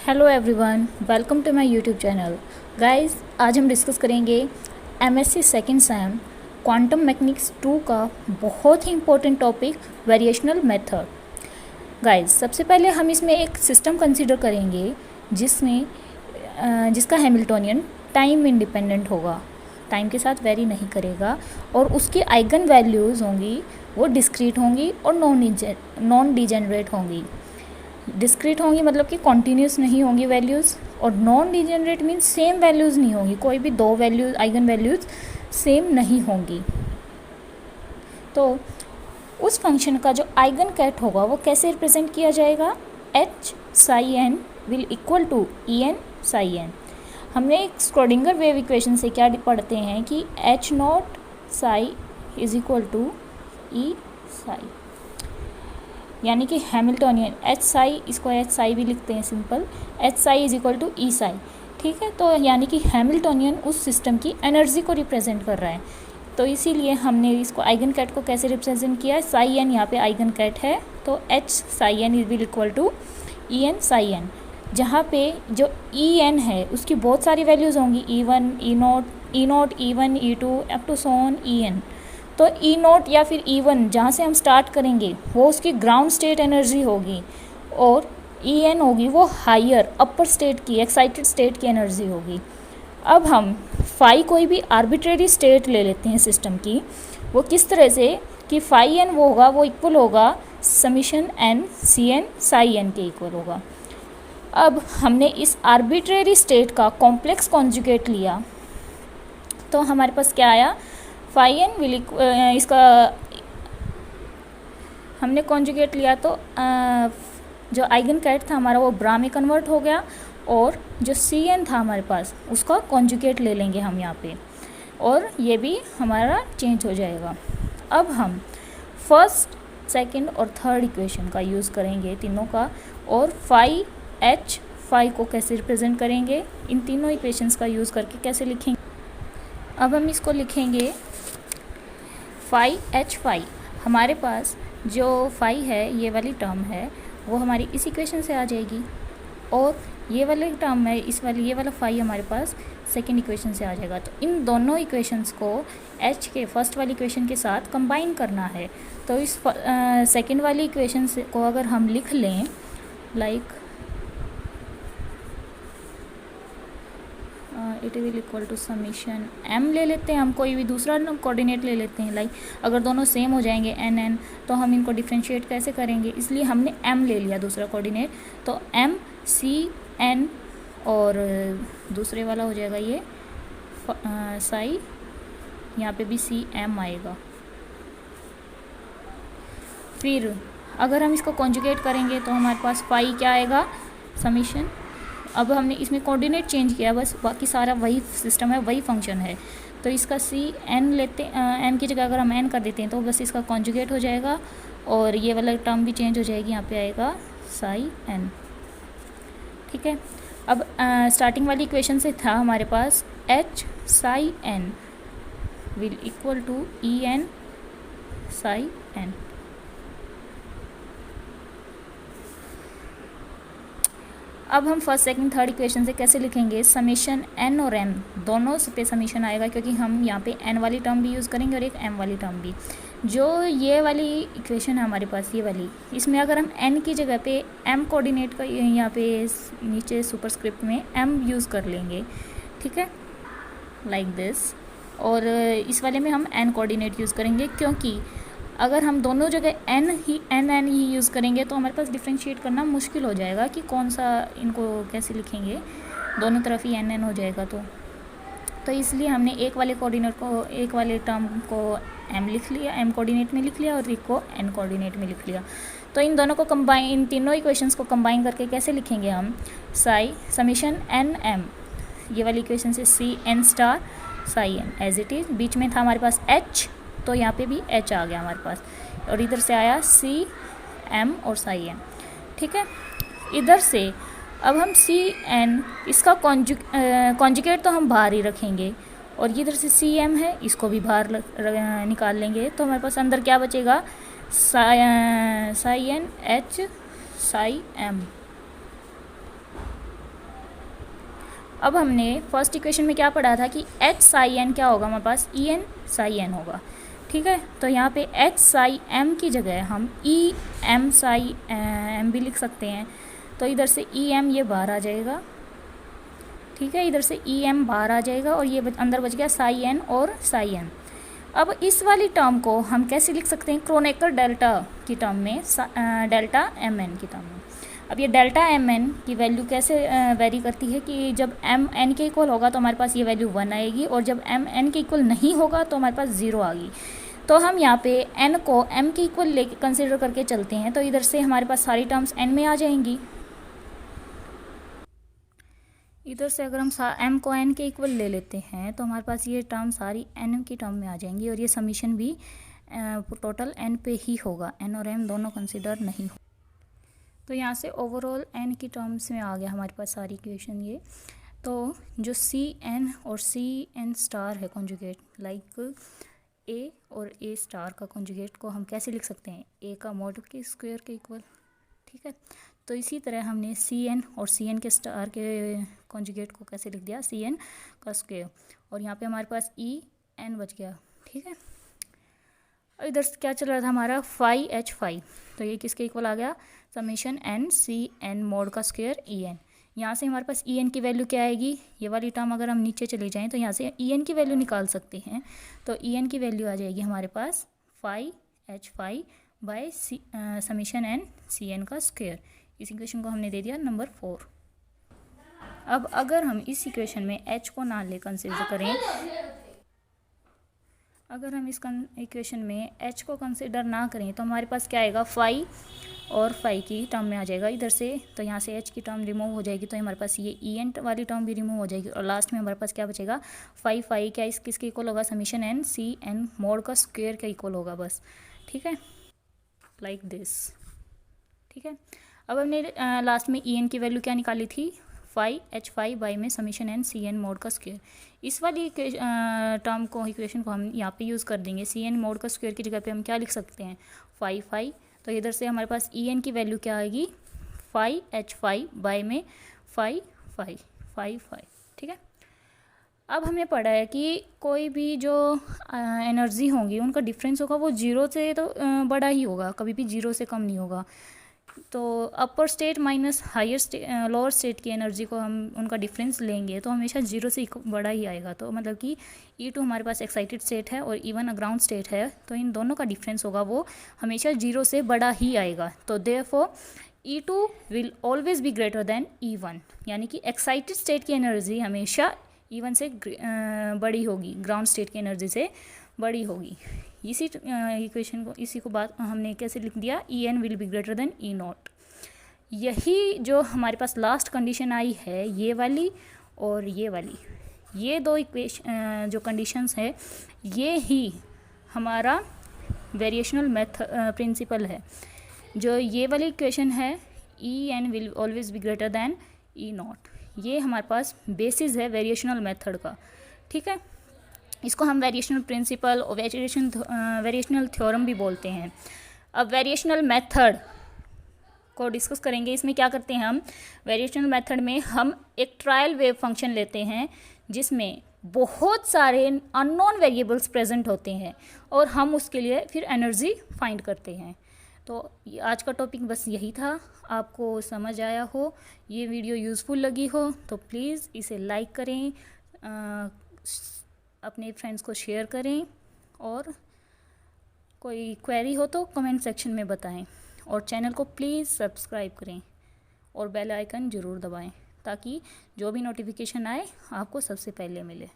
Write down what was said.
Hello everyone, welcome to my YouTube channel. Guys, आज हम discuss करेंगे MSc second sem quantum mechanics 2 का बहुत ही important topic variational method. Guys, सबसे पहले हम इसमें एक सिस्टम कंसीडर करेंगे जिसका हैमिल्टोनियन टाइम इंडिपेंडेंट होगा, टाइम के साथ वेरी नहीं करेगा, और उसकी आइगन वैल्यूज़ होंगी वो डिस्क्रीट होंगी और नॉन डिजेनरेट होंगी। डिस्क्रीट होंगी मतलब कि कॉन्टीन्यूस नहीं होंगी वैल्यूज़, और non degenerate means same values नहीं होंगी, कोई भी दो वैल्यूज आइगन वैल्यूज़ सेम नहीं होंगी। तो उस फंक्शन का जो आइगन कैट होगा वो कैसे रिप्रेजेंट किया जाएगा? H psi N will equal to E N psi N. हमने एक स्क्रोडिंगर वेव इक्वेशन से क्या पढ़ते हैं कि H naught psi is equal to E psi, यानी कि हैमिल्टोनियन एच साई, इसको एच साई भी लिखते हैं simple, H psi is equal to E psi. ठीक है, तो यानी कि हैमिल्टोनियन उस सिस्टम की एनर्जी को रिप्रेजेंट कर रहा है। तो इसीलिए हमने इसको आइगन कैट को कैसे रिप्रेजेंट किया है? साई एन यहाँ पे आइगन कैट है, तो H psi N is will equal to E N psi N, जहाँ पे जो ई एन है उसकी बहुत सारी वैल्यूज़ होंगी, E one, E naught, E one, E two, up to so on E N. तो ई नॉट या फिर ई वन जहाँ से हम स्टार्ट करेंगे वो उसकी ग्राउंड स्टेट एनर्जी होगी, और ई एन होगी वो हायर अपर स्टेट की एक्साइटेड स्टेट की एनर्जी होगी। अब हम फाई कोई भी आर्बिट्रेरी स्टेट ले लेते हैं सिस्टम की, वो किस तरह से कि फाई एन वो होगा, वो इक्वल होगा समीशन एन सी एन साई एन के इक्वल होगा। अब हमने इस आर्बिट्रेरी स्टेट का कॉम्प्लेक्स कॉन्जुगेट लिया, तो हमारे पास क्या आया? फाई एन विल इसका हमने कॉन्जुगेट लिया तो जो आइगन कैट था हमारा वो ब्रा में कन्वर्ट हो गया, और जो सी एन था हमारे पास उसका कॉन्जुगेट ले लेंगे हम यहाँ पे, और ये भी हमारा चेंज हो जाएगा। अब हम फर्स्ट, सेकंड और थर्ड इक्वेशन का यूज़ करेंगे तीनों का, और फाई एच फाई को कैसे रिप्रेजेंट करेंगे, इन तीनों इक्वेशंस का यूज़ करके कैसे लिखेंगे। अब हम इसको लिखेंगे फाई एच फाई। हमारे पास जो फाई है ये वाली टर्म है वो हमारी इस इक्वेशन से आ जाएगी, और ये वाली टर्म है ये वाला फाई हमारे पास सेकंड इक्वेशन से आ जाएगा। तो इन दोनों इक्वेशंस को एच के फर्स्ट वाली इक्वेशन के साथ कंबाइन करना है। तो इस सेकंड वाली इक्वेशन को अगर हम लिख लें like it will equal to summation M ले लेते हैं, हम कोई भी दूसरा कोऑर्डिनेट ले लेते हैं। लाइक अगर दोनों सेम हो जाएंगे एन एन, तो हम इनको डिफ्रेंशिएट कैसे करेंगे, इसलिए हमने एम ले लिया दूसरा कोऑर्डिनेट। तो एम सी एन, और दूसरे वाला हो जाएगा ये साई, यहाँ पे भी सी एम आएगा। फिर अगर हम इसको कॉन्जुगेट करेंगे तो हमारे पास फाई क्या आएगा? समीशन। अब हमने इसमें कोऑर्डिनेट चेंज किया, बस बाकी सारा वही सिस्टम है, वही फंक्शन है। तो इसका सी एन लेते, एम की जगह अगर हम एन कर देते हैं तो बस इसका कॉन्जुगेट हो जाएगा, और ये वाला टर्म भी चेंज हो जाएगी, यहाँ पे आएगा साई एन। ठीक है, अब स्टार्टिंग वाली इक्वेशन से था हमारे पास H psi N will equal to E N psi n. अब हम फर्स्ट, सेकंड, थर्ड इक्वेशन से कैसे लिखेंगे? समीशन एन और एम दोनों पे समीशन आएगा, क्योंकि हम यहाँ पे एन वाली टर्म भी यूज़ करेंगे और एक एम वाली टर्म भी। जो ये वाली इक्वेशन है हमारे पास, ये वाली, इसमें अगर हम एन की जगह पे एम कोऑर्डिनेट का यहाँ पे नीचे सुपरस्क्रिप्ट में एम यूज़ कर लेंगे। ठीक है, लाइक दिस। और इस वाले में हम एन कोऑर्डिनेट यूज़ करेंगे, क्योंकि अगर हम दोनों जगह एन ही यूज़ करेंगे तो हमारे पास डिफ्रेंशिएट करना मुश्किल हो जाएगा कि कौन सा इनको कैसे लिखेंगे, दोनों तरफ ही एन हो जाएगा। तो इसलिए हमने एक वाले कोऑर्डिनेट को, एक वाले टर्म को एम लिख लिया, एम कोऑर्डिनेट में लिख लिया, और एक को एन कोऑर्डिनेट में लिख लिया। तो इन दोनों को कंबाइन, इन तीनों इक्वेशंस को कंबाइन करके कैसे लिखेंगे हम? साई समीशन एन एम, ये वाली इक्वेशन से c n star psi n as it is. बीच में था हमारे पास एच, तो यहाँ पे भी एच आ गया हमारे पास, और इधर से आया सी एम और साई एन। ठीक है, इधर से अब हम सी एन, इसका कॉन्जुगेट तो हम बाहर ही रखेंगे, और इधर से सी एम है, इसको भी बाहर निकाल लेंगे। तो हमारे पास अंदर क्या बचेगा? Psi N H psi M. अब हमने फर्स्ट इक्वेशन में क्या पढ़ा था कि एच साई एन क्या होगा, हमारे पास ई एन साई एन होगा, ठीक है। तो यहाँ पे एच साई एम की जगह हम ई एम साई एम भी लिख सकते हैं। तो इधर से ई एम ये बाहर आ जाएगा, ठीक है, इधर से ई एम बाहर आ जाएगा और ये अंदर बच गया साई एन और साई एम। अब इस वाली टर्म को हम कैसे लिख सकते हैं, क्रोनेकर डेल्टा की टर्म में, डेल्टा एम एन की टर्म में। अब ये डेल्टा एम एन की वैल्यू कैसे वेरी करती है कि जब एम एन के इक्वल होगा तो हमारे पास ये वैल्यू 1 आएगी, और जब एम एन के इक्वल नहीं होगा तो हमारे पास 0 आ गई। तो हम यहाँ पे एन को एम के इक्वल लेके कंसिडर करके चलते हैं, तो इधर से हमारे पास सारी टर्म्स एन में आ जाएंगी। इधर से अगर हम एम को एन के इक्वल ले लेते हैं तो हमारे पास ये टर्म सारी एन की टर्म में आ जाएंगी, और ये समीशन भी टोटल एन पे ही होगा, एन और एम दोनों कंसिडर नहीं हो। तो यहाँ से ओवरऑल एन की टर्म्स में आ गया हमारे पास सारी इक्वेशन ये। तो जो सी एन और सी एन स्टार है कॉन्जुगेट, लाइक ए और ए स्टार का कॉन्जुगेट को हम कैसे लिख सकते हैं, ए का मॉड के स्क्वायर के इक्वल, ठीक है। तो इसी तरह हमने सी एन और सी एन के स्टार के कॉन्जुगेट को कैसे लिख दिया, सी एन का स्क्वायर, और यहाँ पे हमारे पास ई एन बच गया, ठीक है। और इधर से क्या चल रहा था हमारा फाई एच फाई, तो ये किसके इक्वल आ गया, summation N C N mod का स्क्वायर ई एन। यहाँ से हमारे पास ई एन की वैल्यू क्या आएगी, ये वाली टर्म अगर हम नीचे चले जाएँ तो यहाँ से ई एन की वैल्यू निकाल सकते हैं। तो ई एन की वैल्यू आ जाएगी हमारे पास phi H phi by summation N C n का स्क्वायर। इस इक्वेशन को हमने दे दिया नंबर 4। अब अगर हम इस इक्वेशन में h को ना ले कंसिडर करें, अगर हम इस इक्वेशन में h को कंसिडर ना करें तो हमारे पास क्या आएगा, फाई और फाई की टर्म में आ जाएगा इधर से। तो यहाँ से h की टर्म रिमूव हो जाएगी, तो हमारे पास ये ई एन वाली टर्म भी रिमूव हो जाएगी, और लास्ट में हमारे पास क्या बचेगा, फाई फाई क्या इस किसके इक्वल होगा, समीशन एन सी एन मॉड का स्क्वायर का इक्वल होगा बस, ठीक है, लाइक दिस, ठीक है। अब हमने लास्ट में ई एन की वैल्यू क्या निकाली थी, फाई एच फाई बाई में समीशन एन सी एन मोड का स्क्वायर। इस वाली टर्म को, इक्वेशन को हम यहाँ पे यूज़ कर देंगे, सी एन मोड का स्क्वायर की जगह पे हम क्या लिख सकते हैं, फाई फाई। तो इधर से हमारे पास ई एन की वैल्यू क्या आएगी, फाई एच फाई बाई में फाई फाई फाई फाई, ठीक है। अब हमने पढ़ा है कि कोई भी जो एनर्जी होंगी उनका डिफरेंस होगा वो 0 से तो बड़ा ही होगा, कभी भी 0 से कम नहीं होगा। तो upper state minus higher state, lower state की एनर्जी को हम उनका डिफरेंस लेंगे तो हमेशा 0 से बड़ा ही आएगा। तो मतलब कि E2 हमारे पास एक्साइटेड स्टेट है और E1 ग्राउंड स्टेट है, तो इन दोनों का डिफरेंस होगा वो हमेशा 0 से बड़ा ही आएगा। तो therefore E2 will always be greater then E1, यानी कि एक्साइटेड स्टेट की एनर्जी हमेशा E1 से बड़ी होगी, ग्राउंड स्टेट की एनर्जी से बड़ी होगी। इसी इक्वेशन को, इसी को बात हमने कैसे लिख दिया, E N will be greater than E naught. यही जो हमारे पास लास्ट कंडीशन आई है, ये वाली और ये वाली, ये दो इक्वेशन जो कंडीशंस है, ये ही हमारा वेरिएशनल प्रिंसिपल है। जो ये वाली इक्वेशन है, E N will always be greater than E naught, ये हमारे पास बेसिस है वेरिएशनल मेथड का, ठीक है। इसको हम वेरिएशनल प्रिंसिपल और वेरिएशनल थ्योरम भी बोलते हैं। अब वेरिएशनल मेथड को डिस्कस करेंगे। इसमें क्या करते हैं हम, वेरिएशनल मेथड में हम एक ट्रायल वेव फंक्शन लेते हैं जिसमें बहुत सारे अननोन वेरिएबल्स प्रेजेंट होते हैं और हम उसके लिए फिर एनर्जी फाइंड करते हैं। तो आज का टॉपिक बस यही था, आपको समझ आया हो, ये वीडियो यूज़फुल लगी हो तो प्लीज़ इसे लाइक करें, अपने फ्रेंड्स को शेयर करें, और कोई क्वेरी हो तो कमेंट सेक्शन में बताएं, और चैनल को प्लीज़ सब्सक्राइब करें और बेल आइकन ज़रूर दबाएं ताकि जो भी नोटिफिकेशन आए आपको सबसे पहले मिले।